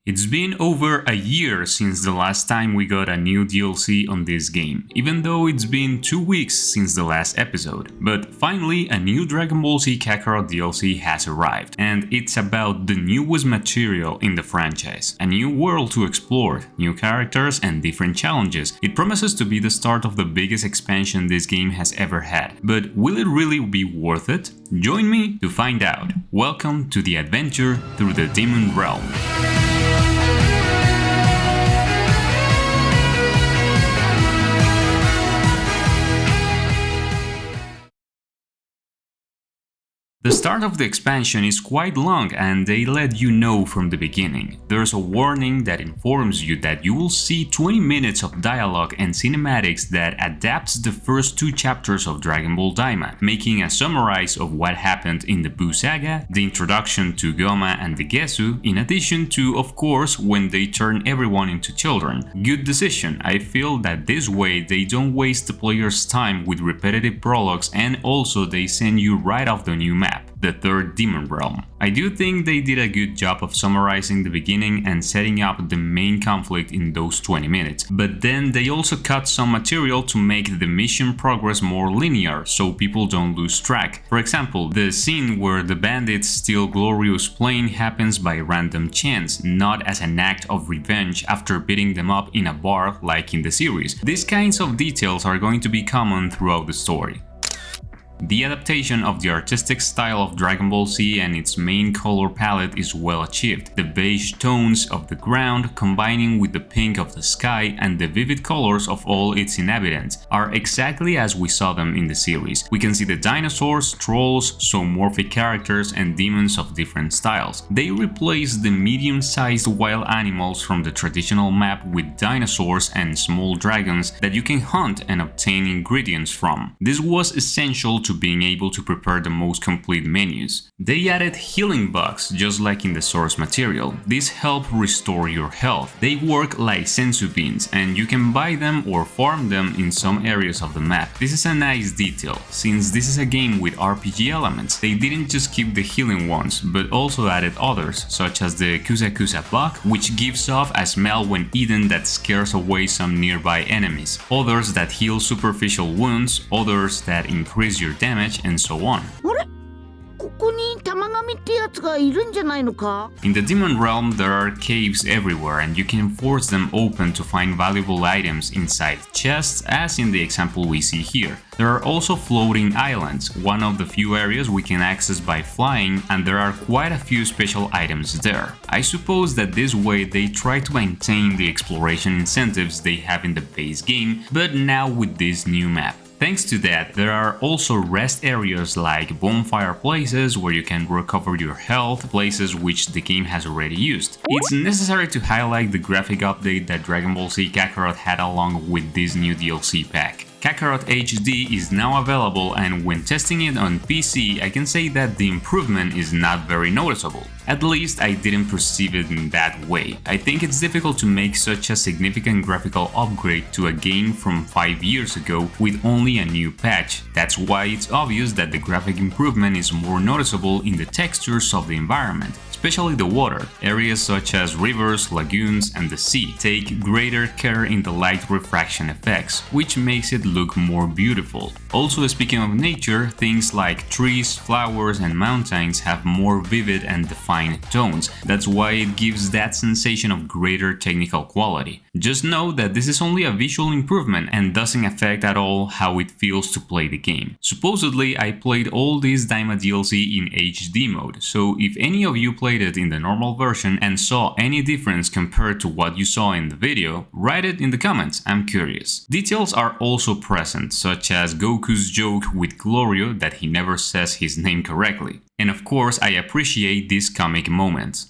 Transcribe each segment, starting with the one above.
It's been over a year since the last time we got a new DLC on this game, even though it's been 2 weeks since the last episode. But finally, a new Dragon Ball Z Kakarot DLC has arrived, and it's about the newest material in the franchise. A new world to explore, new characters and different challenges. It promises to be the start of the biggest expansion this game has ever had. But will it really be worth it? Join me to find out. Welcome to the adventure through the Demon Realm. The start of the expansion is quite long and they let you know from the beginning. There's a warning that informs you that you will see 20 minutes of dialogue and cinematics that adapts the first 2 chapters of Dragon Ball Daima, making a summary of what happened in the Buu saga, the introduction to Goma and the Gesu, in addition to, of course, when they turn everyone into children. Good decision. I feel that this way they don't waste the player's time with repetitive prologues, and also they send you right off the new map, the third Demon Realm. I do think they did a good job of summarizing the beginning and setting up the main conflict in those 20 minutes, but then they also cut some material to make the mission progress more linear so people don't lose track. For example, the scene where the bandits steal Glorio's plane happens by random chance, not as an act of revenge after beating them up in a bar like in the series. These kinds of details are going to be common throughout the story. The adaptation of the artistic style of Dragon Ball Z and its main color palette is well achieved. The beige tones of the ground combining with the pink of the sky and the vivid colors of all its inhabitants are exactly as we saw them in the series. We can see the dinosaurs, trolls, zoomorphic characters and demons of different styles. They replace the medium-sized wild animals from the traditional map with dinosaurs and small dragons that you can hunt and obtain ingredients from. This was essential to being able to prepare the most complete menus. They added healing bugs just like in the source material. These help restore your health. They work like senzu beans and you can buy them or farm them in some areas of the map. This is a nice detail. Since this is a game with RPG elements, they didn't just keep the healing ones but also added others, such as the Kusa Kusa bug, which gives off a smell when eaten that scares away some nearby enemies, others that heal superficial wounds, others that increase your damage, and so on. In the Demon Realm, there are caves everywhere and you can force them open to find valuable items inside chests, as in the example we see here. There are also floating islands, one of the few areas we can access by flying, and there are quite a few special items there. I suppose that this way they try to maintain the exploration incentives they have in the base game, but now with this new map. Thanks to that, there are also rest areas like bonfire places where you can recover your health, places which the game has already used. It's necessary to highlight the graphic update that Dragon Ball Z Kakarot had along with this new DLC pack. Kakarot HD is now available, and when testing it on PC I can say that the improvement is not very noticeable. At least I didn't perceive it in that way. I think it's difficult to make such a significant graphical upgrade to a game from 5 years ago with only a new patch. That's why it's obvious that the graphic improvement is more noticeable in the textures of the environment, especially the water. Areas such as rivers, lagoons, and the sea take greater care in the light refraction effects, which makes it look more beautiful. Also, speaking of nature, things like trees, flowers, and mountains have more vivid and defined tones. That's why it gives that sensation of greater technical quality. Just know that this is only a visual improvement and doesn't affect at all how it feels to play the game. Supposedly, I played all this Daima DLC in HD mode, so if any of you played it in the normal version and saw any difference compared to what you saw in the video, write it in the comments, I'm curious. Details are also present, such as Goku's joke with Glorio that he never says his name correctly. And of course, I appreciate these comic moments.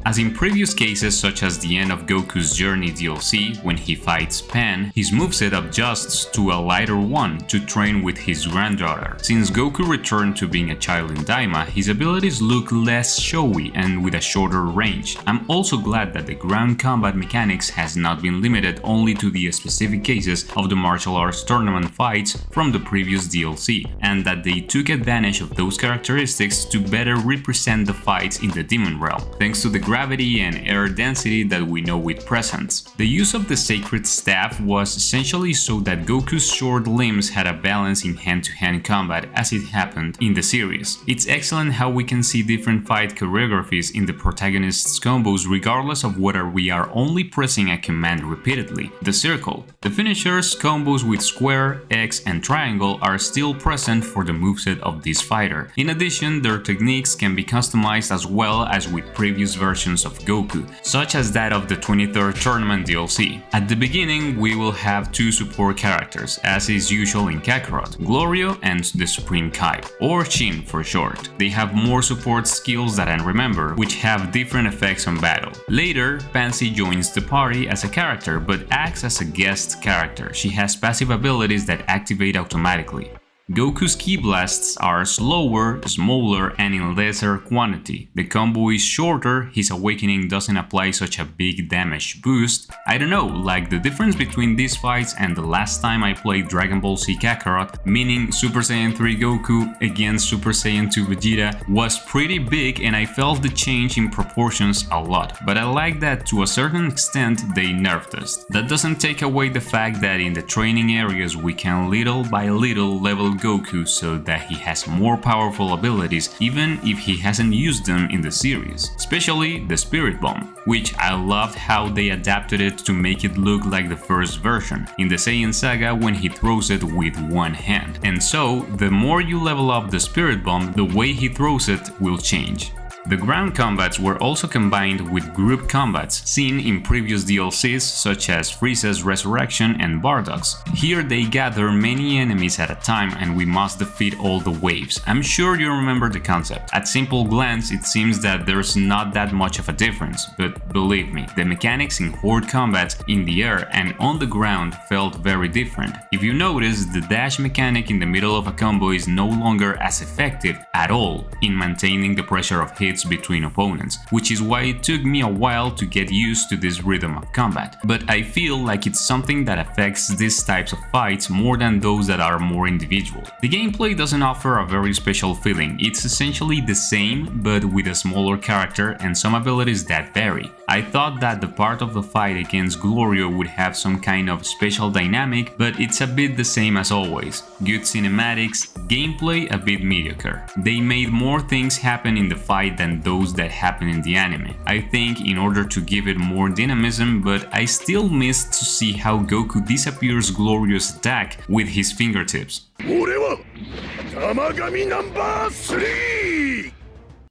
As in previous cases such as the end of Goku's Journey DLC when he fights Pan, his moveset adjusts to a lighter one to train with his granddaughter. Since Goku returned to being a child in Daima, his abilities look less showy and with a shorter range. I'm also glad that the ground combat mechanics has not been limited only to the specific cases of the martial arts tournament fights from the previous DLC, and that they took advantage of those characteristics to better represent the fights in the Demon Realm, thanks to the gravity and air density that we know it presents. The use of the Sacred Staff was essentially so that Goku's short limbs had a balance in hand-to-hand combat as it happened in the series. It's excellent how we can see different fight choreographies in the protagonist's combos regardless of whether we are only pressing a command repeatedly. The circle. The finishers, combos with square, X and triangle are still present for the moveset of this fighter. In addition, their techniques can be customized as well as with previous versions of Goku, such as that of the 23rd Tournament DLC. At the beginning, we will have two support characters, as is usual in Kakarot, Glorio and the Supreme Kai, or Shin for short. They have more support skills that I remember, which have different effects on battle. Later, Pansy joins the party as a character, but acts as a guest character. She has passive abilities that activate automatically. Goku's Ki Blasts are slower, smaller, and in lesser quantity. The combo is shorter, his awakening doesn't apply such a big damage boost. I don't know, like the difference between these fights and the last time I played Dragon Ball Z Kakarot, meaning Super Saiyan 3 Goku against Super Saiyan 2 Vegeta, was pretty big and I felt the change in proportions a lot, but I like that to a certain extent they nerfed us. That doesn't take away the fact that in the training areas we can little by little level Goku so that he has more powerful abilities even if he hasn't used them in the series, especially the Spirit Bomb, which I loved how they adapted it to make it look like the first version in the Saiyan Saga when he throws it with one hand. And so, the more you level up the Spirit Bomb, the way he throws it will change. The ground combats were also combined with group combats seen in previous DLCs such as Frieza's Resurrection and Bardock's. Here they gather many enemies at a time and we must defeat all the waves. I'm sure you remember the concept. At simple glance it seems that there's not that much of a difference, but believe me, the mechanics in horde combats in the air and on the ground felt very different. If you notice, the dash mechanic in the middle of a combo is no longer as effective at all in maintaining the pressure of hits between opponents, which is why it took me a while to get used to this rhythm of combat. But I feel like it's something that affects these types of fights more than those that are more individual. The gameplay doesn't offer a very special feeling, it's essentially the same but with a smaller character and some abilities that vary. I thought that the part of the fight against Glorio would have some kind of special dynamic, but it's a bit the same as always. Good cinematics, gameplay a bit mediocre. They made more things happen in the fight than those that happen in the anime, I think, in order to give it more dynamism, but I still missed to see how Goku disappears Glorio's attack with his fingertips.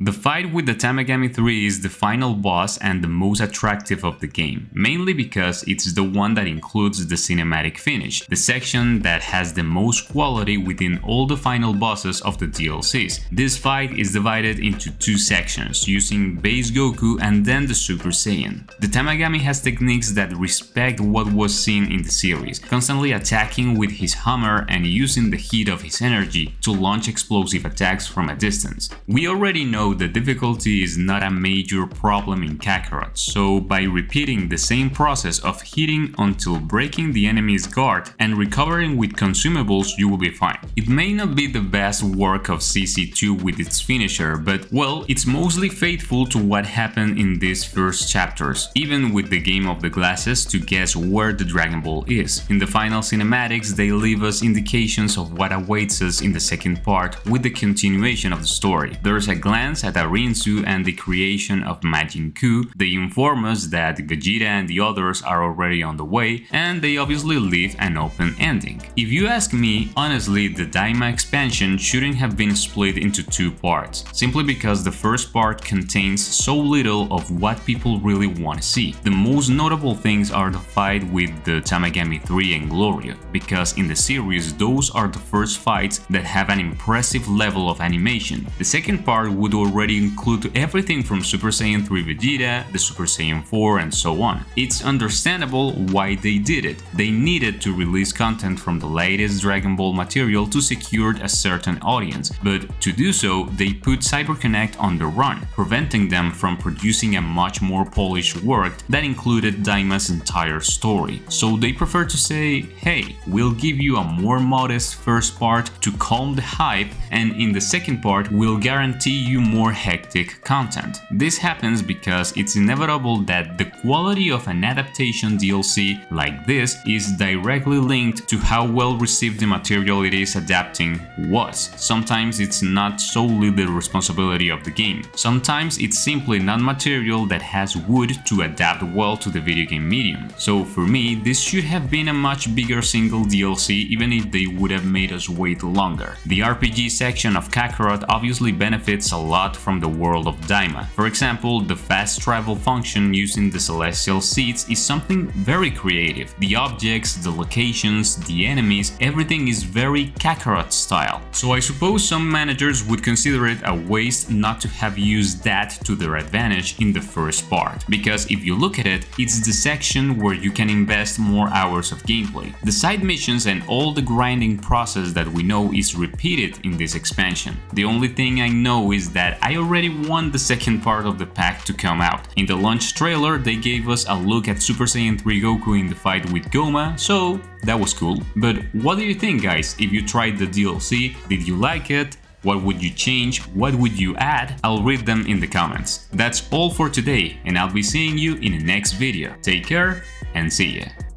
The fight with the Tamagami 3 is the final boss and the most attractive of the game, mainly because it's the one that includes the cinematic finish, the section that has the most quality within all the final bosses of the DLCs. This fight is divided into two sections, using base Goku and then the Super Saiyan. The Tamagami has techniques that respect what was seen in the series, constantly attacking with his hammer and using the heat of his energy to launch explosive attacks from a distance. We already know the difficulty is not a major problem in Kakarot, so by repeating the same process of hitting until breaking the enemy's guard and recovering with consumables, you will be fine. It may not be the best work of CC2 with its finisher, but well, it's mostly faithful to what happened in these first chapters, even with the game of the glasses to guess where the Dragon Ball is. In the final cinematics, they leave us indications of what awaits us in the second part with the continuation of the story. There's a glance at Rinsu and the creation of Majin Ku, they inform us that Vegeta and the others are already on the way, and they obviously leave an open ending. If you ask me, honestly, the Daima expansion shouldn't have been split into two parts, simply because the first part contains so little of what people really want to see. The most notable things are the fight with the Tamagami 3 and Gloria, because in the series those are the first fights that have an impressive level of animation. The second part would already include everything from Super Saiyan 3 Vegeta, the Super Saiyan 4 and so on. It's understandable why they did it. They needed to release content from the latest Dragon Ball material to secure a certain audience, but to do so, they put CyberConnect on the run, preventing them from producing a much more polished work that included Daima's entire story. So they prefer to say, hey, we'll give you a more modest first part to calm the hype, and in the second part we'll guarantee you more hectic content. This happens because it's inevitable that the quality of an adaptation DLC like this is directly linked to how well received the material it is adapting was. Sometimes it's not solely the responsibility of the game. Sometimes it's simply not material that has wood to adapt well to the video game medium. So for me, this should have been a much bigger single DLC, even if they would have made us wait longer. The RPG section of Kakarot obviously benefits a lot from the world of Daima. For example, the fast travel function using the celestial seeds is something very creative. The objects, the locations, the enemies, everything is very Kakarot style. So I suppose some managers would consider it a waste not to have used that to their advantage in the first part, because if you look at it, it's the section where you can invest more hours of gameplay. The side missions and all the grinding process that we know is repeated in this expansion. The only thing I know is that I already want the second part of the pack to come out. In the launch trailer, they gave us a look at Super Saiyan 3 Goku in the fight with Goma, so that was cool. But what do you think, guys? If you tried the DLC, did you like it? What would you change? What would you add? I'll read them in the comments. That's all for today, and I'll be seeing you in the next video. Take care and see ya.